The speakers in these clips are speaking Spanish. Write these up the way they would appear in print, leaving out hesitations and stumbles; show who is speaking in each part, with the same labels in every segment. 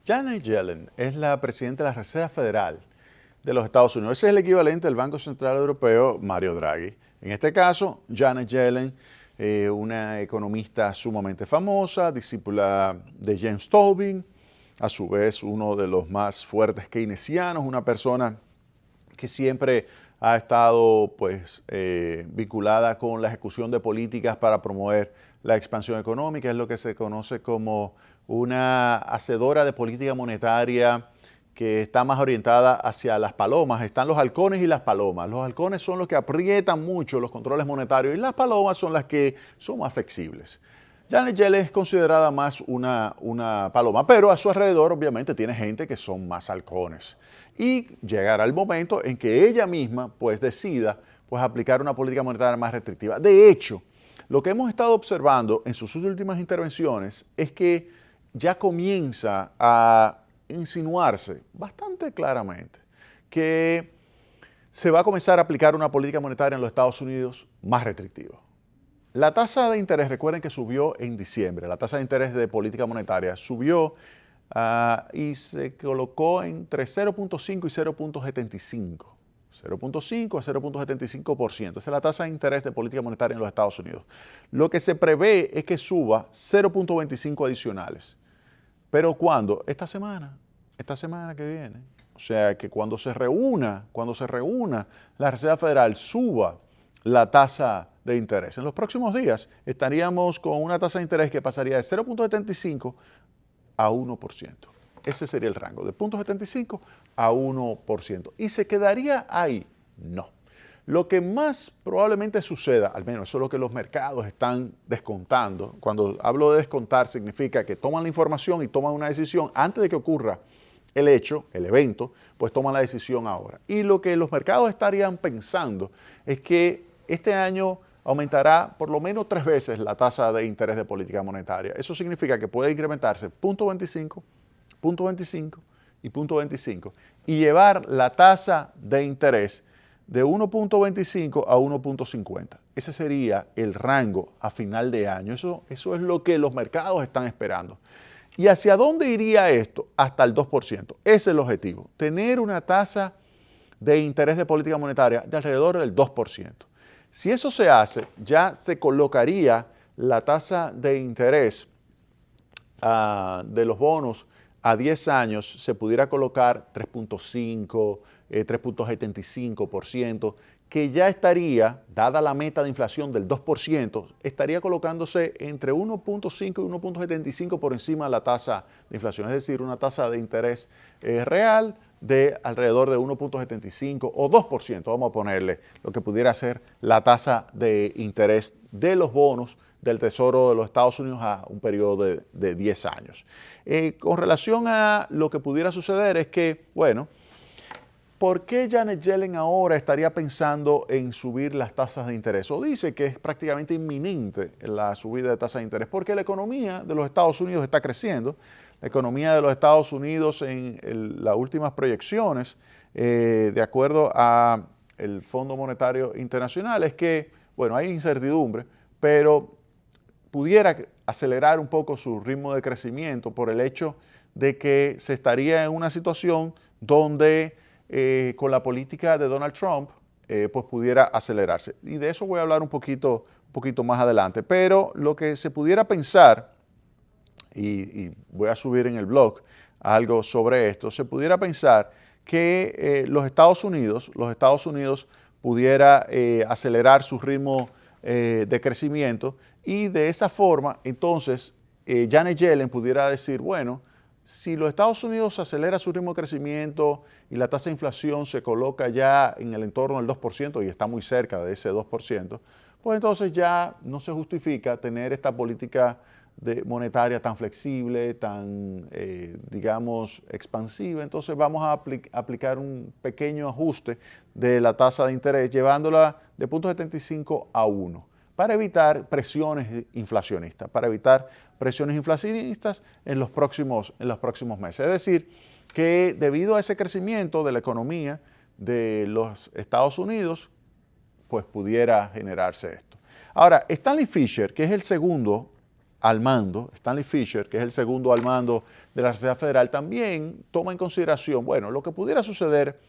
Speaker 1: Janet Yellen es la presidenta de la Reserva Federal de los Estados Unidos. Ese es el equivalente del Banco Central Europeo, Mario Draghi. En este caso, Janet Yellen, una economista sumamente famosa, discípula de James Tobin, a su vez uno de los más fuertes keynesianos, una persona que siempre ha estado vinculada con la ejecución de políticas para promover la expansión económica, es lo que se conoce como una hacedora de política monetaria que está más orientada hacia las palomas. Están los halcones y las palomas. Los halcones son los que aprietan mucho los controles monetarios y las palomas son las que son más flexibles. Janet Yellen es considerada más una paloma, pero a su alrededor obviamente tiene gente que son más halcones. Y llegará el momento en que ella misma decida aplicar una política monetaria más restrictiva. De hecho, lo que hemos estado observando en sus últimas intervenciones es que ya comienza a insinuarse bastante claramente que se va a comenzar a aplicar una política monetaria en los Estados Unidos más restrictiva. La tasa de interés, recuerden que subió en diciembre, la tasa de interés de política monetaria subió y se colocó entre 0.5 y 0.75. 0.5 a 0.75%. Esa es la tasa de interés de política monetaria en los Estados Unidos. Lo que se prevé es que suba 0.25 adicionales. Pero ¿cuándo? Esta semana que viene. O sea, que cuando se reúna la Reserva Federal, suba la tasa de interés. En los próximos días estaríamos con una tasa de interés que pasaría de 0.75 a 1%. Ese sería el rango, de 0.75 a 1%. ¿Y se quedaría ahí? No. Lo que más probablemente suceda, al menos eso es lo que los mercados están descontando. Cuando hablo de descontar, significa que toman la información y toman una decisión antes de que ocurra el hecho, el evento, pues toman la decisión ahora. Y lo que los mercados estarían pensando es que este año aumentará por lo menos 3 veces la tasa de interés de política monetaria. Eso significa que puede incrementarse 0.25, 0.25 y 0.25 y llevar la tasa de interés de 1.25 a 1.50. Ese sería el rango a final de año. Eso es lo que los mercados están esperando. ¿Y hacia dónde iría esto? Hasta el 2%. Ese es el objetivo. Tener una tasa de interés de política monetaria de alrededor del 2%. Si eso se hace, ya se colocaría la tasa de interés de los bonos a 10 años, se pudiera colocar 3.5%, 3.75%, que ya estaría, dada la meta de inflación del 2%, estaría colocándose entre 1.5 y 1.75 por encima de la tasa de inflación, es decir, una tasa de interés real de alrededor de 1.75 o 2%, vamos a ponerle lo que pudiera ser la tasa de interés de los bonos del Tesoro de los Estados Unidos a un periodo de 10 años. Con relación a lo que pudiera suceder es que, ¿por qué Janet Yellen ahora estaría pensando en subir las tasas de interés? O dice que es prácticamente inminente la subida de tasas de interés, porque la economía de los Estados Unidos está creciendo. La economía de los Estados Unidos en las últimas proyecciones, de acuerdo a el Fondo Monetario Internacional, es que, hay incertidumbre, pero pudiera acelerar un poco su ritmo de crecimiento por el hecho de que se estaría en una situación donde con la política de Donald Trump pudiera acelerarse. Y de eso voy a hablar un poquito más adelante. Pero lo que se pudiera pensar, y voy a subir en el blog algo sobre esto, se pudiera pensar que los Estados Unidos pudiera acelerar su ritmo de crecimiento y de esa forma, entonces, Janet Yellen pudiera decir, si los Estados Unidos acelera su ritmo de crecimiento y la tasa de inflación se coloca ya en el entorno del 2% y está muy cerca de ese 2%, pues entonces ya no se justifica tener esta política monetaria tan flexible, tan, expansiva. Entonces vamos a aplicar un pequeño ajuste de la tasa de interés, llevándola de 0.75 a 1, para evitar presiones inflacionistas, en los próximos meses. Es decir, que debido a ese crecimiento de la economía de los Estados Unidos, pudiera generarse esto. Ahora, Stanley Fischer, que es el segundo al mando de la Reserva Federal también toma en consideración, bueno, lo que pudiera suceder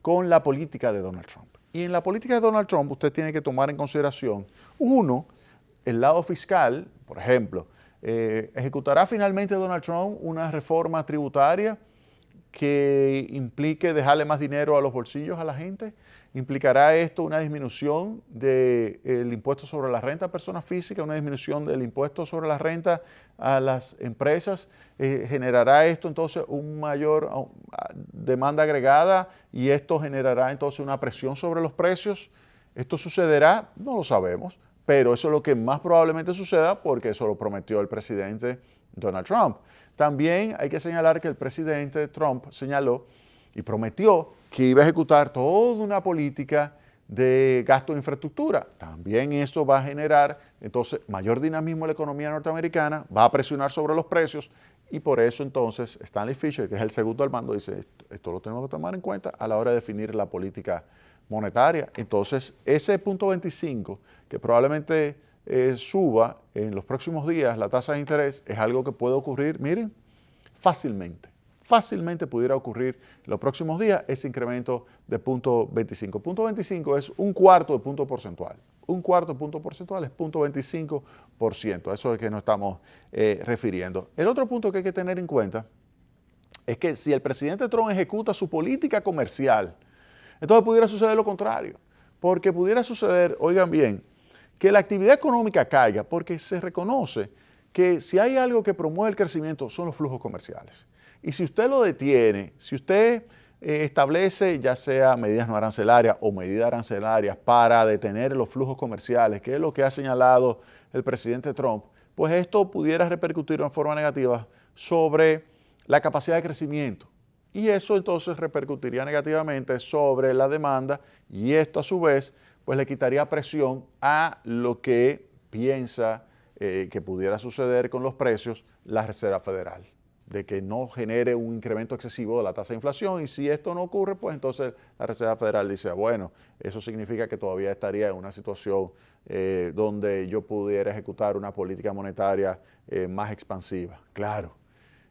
Speaker 1: con la política de Donald Trump. Y en la política de Donald Trump usted tiene que tomar en consideración, uno, el lado fiscal, por ejemplo, ¿ejecutará finalmente Donald Trump una reforma tributaria que implique dejarle más dinero a los bolsillos a la gente? ¿Implicará esto una disminución del impuesto sobre la renta a personas físicas, una disminución del impuesto sobre la renta a las empresas? ¿Generará esto entonces una mayor demanda agregada y esto generará entonces una presión sobre los precios? ¿Esto sucederá? No lo sabemos, pero eso es lo que más probablemente suceda porque eso lo prometió el presidente Donald Trump. También hay que señalar que el presidente Trump señaló y prometió que iba a ejecutar toda una política de gasto en infraestructura. También eso va a generar entonces mayor dinamismo en la economía norteamericana, va a presionar sobre los precios y por eso entonces Stanley Fischer, que es el segundo al mando, dice esto lo tenemos que tomar en cuenta a la hora de definir la política monetaria. Entonces ese punto 25 que probablemente suba en los próximos días la tasa de interés es algo que puede ocurrir, miren, fácilmente pudiera ocurrir en los próximos días ese incremento de punto 25. Punto 25 es un cuarto de punto porcentual. Un cuarto de punto porcentual es punto 25%. A eso es que nos estamos refiriendo. El otro punto que hay que tener en cuenta es que si el presidente Trump ejecuta su política comercial, entonces pudiera suceder lo contrario. Porque pudiera suceder, oigan bien, que la actividad económica caiga porque se reconoce que si hay algo que promueve el crecimiento son los flujos comerciales. Y si usted lo detiene, si usted establece ya sea medidas no arancelarias o medidas arancelarias para detener los flujos comerciales, que es lo que ha señalado el presidente Trump, pues esto pudiera repercutir en forma negativa sobre la capacidad de crecimiento. Y eso entonces repercutiría negativamente sobre la demanda y esto a su vez pues le quitaría presión a lo que piensa que pudiera suceder con los precios la Reserva Federal, de que no genere un incremento excesivo de la tasa de inflación y si esto no ocurre, pues entonces la Reserva Federal dice, bueno, eso significa que todavía estaría en una situación donde yo pudiera ejecutar una política monetaria más expansiva. Claro,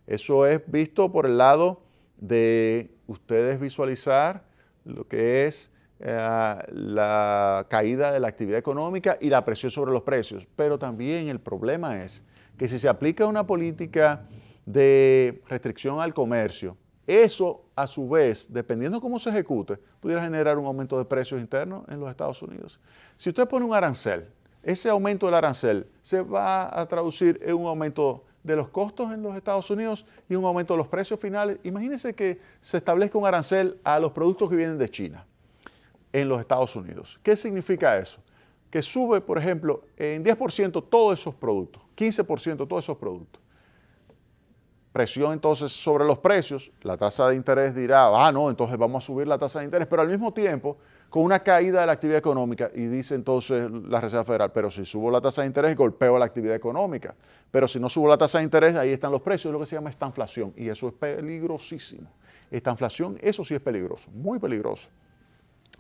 Speaker 1: eso es visto por el lado de ustedes visualizar lo que es la caída de la actividad económica y la presión sobre los precios. Pero también el problema es que si se aplica una política de restricción al comercio, eso a su vez, dependiendo cómo se ejecute, pudiera generar un aumento de precios internos en los Estados Unidos. Si usted pone un arancel, ese aumento del arancel se va a traducir en un aumento de los costos en los Estados Unidos y un aumento de los precios finales. Imagínense que se establezca un arancel a los productos que vienen de China en los Estados Unidos. ¿Qué significa eso? Que sube, por ejemplo, en 10% todos esos productos, 15% todos esos productos. Presión entonces sobre los precios, la tasa de interés dirá, no, entonces vamos a subir la tasa de interés, pero al mismo tiempo, con una caída de la actividad económica, y dice entonces la Reserva Federal, pero si subo la tasa de interés, golpeo la actividad económica, pero si no subo la tasa de interés, ahí están los precios, es lo que se llama estanflación, y eso es peligrosísimo. Estanflación, eso sí es peligroso, muy peligroso.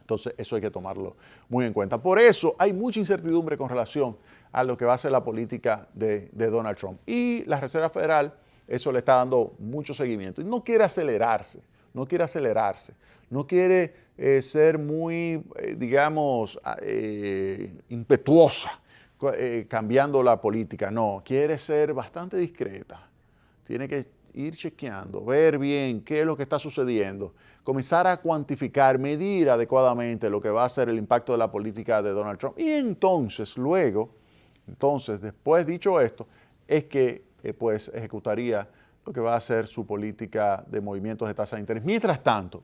Speaker 1: Entonces, eso hay que tomarlo muy en cuenta. Por eso hay mucha incertidumbre con relación a lo que va a ser la política de Donald Trump. Y la Reserva Federal, eso le está dando mucho seguimiento. Y no quiere acelerarse, no quiere ser muy, digamos, impetuosa cambiando la política. No, quiere ser bastante discreta. Tiene que ir chequeando, ver bien qué es lo que está sucediendo, comenzar a cuantificar, medir adecuadamente lo que va a ser el impacto de la política de Donald Trump. Y entonces, después dicho esto, es que pues ejecutaría lo que va a ser su política de movimientos de tasa de interés. Mientras tanto,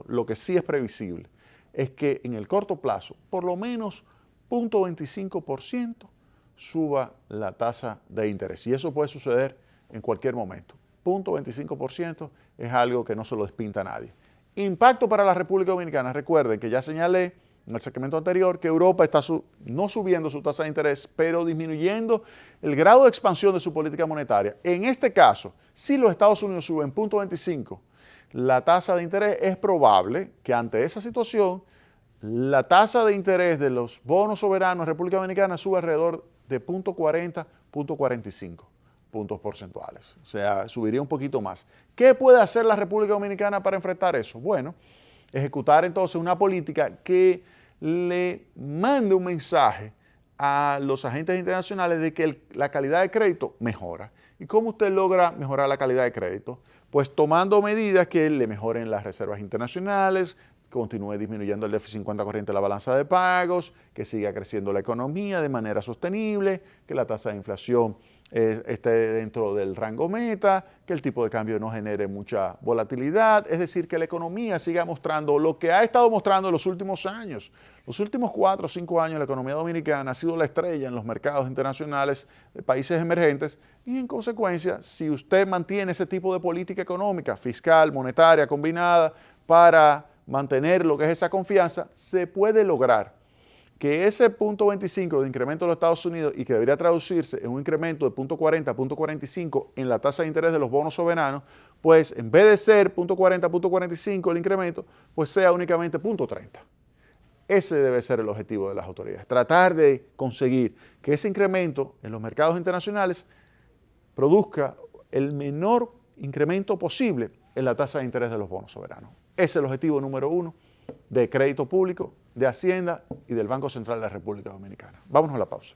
Speaker 1: lo que sí es previsible es que en el corto plazo, por lo menos 0.25% suba la tasa de interés. Y eso puede suceder en cualquier momento. 0.25% es algo que no se lo despinta a nadie. Impacto para la República Dominicana. Recuerden que ya señalé en el segmento anterior que Europa está no subiendo su tasa de interés, pero disminuyendo el grado de expansión de su política monetaria. En este caso, si los Estados Unidos suben 0.25 la tasa de interés, es probable que ante esa situación la tasa de interés de los bonos soberanos de República Dominicana suba alrededor de 0.40, 0.45. puntos porcentuales. O sea, subiría un poquito más. ¿Qué puede hacer la República Dominicana para enfrentar eso? Bueno, ejecutar entonces una política que le mande un mensaje a los agentes internacionales de que la calidad de crédito mejora. ¿Y cómo usted logra mejorar la calidad de crédito? Pues tomando medidas que le mejoren las reservas internacionales, continúe disminuyendo el déficit en cuenta corriente de la balanza de pagos, que siga creciendo la economía de manera sostenible, que la tasa de inflación esté dentro del rango meta, que el tipo de cambio no genere mucha volatilidad, es decir, que la economía siga mostrando lo que ha estado mostrando en los últimos años. Los últimos 4 o 5 años la economía dominicana ha sido la estrella en los mercados internacionales de países emergentes y en consecuencia, si usted mantiene ese tipo de política económica, fiscal, monetaria, combinada, para mantener lo que es esa confianza, se puede lograr que ese 0.25 de incremento de los Estados Unidos y que debería traducirse en un incremento de 0.40 a 0.45 en la tasa de interés de los bonos soberanos, pues en vez de ser 0.40 a 0.45 el incremento, pues sea únicamente 0.30. Ese debe ser el objetivo de las autoridades, tratar de conseguir que ese incremento en los mercados internacionales produzca el menor incremento posible en la tasa de interés de los bonos soberanos. Ese es el objetivo número 1 de crédito público, de Hacienda y del Banco Central de la República Dominicana. Vámonos a la pausa.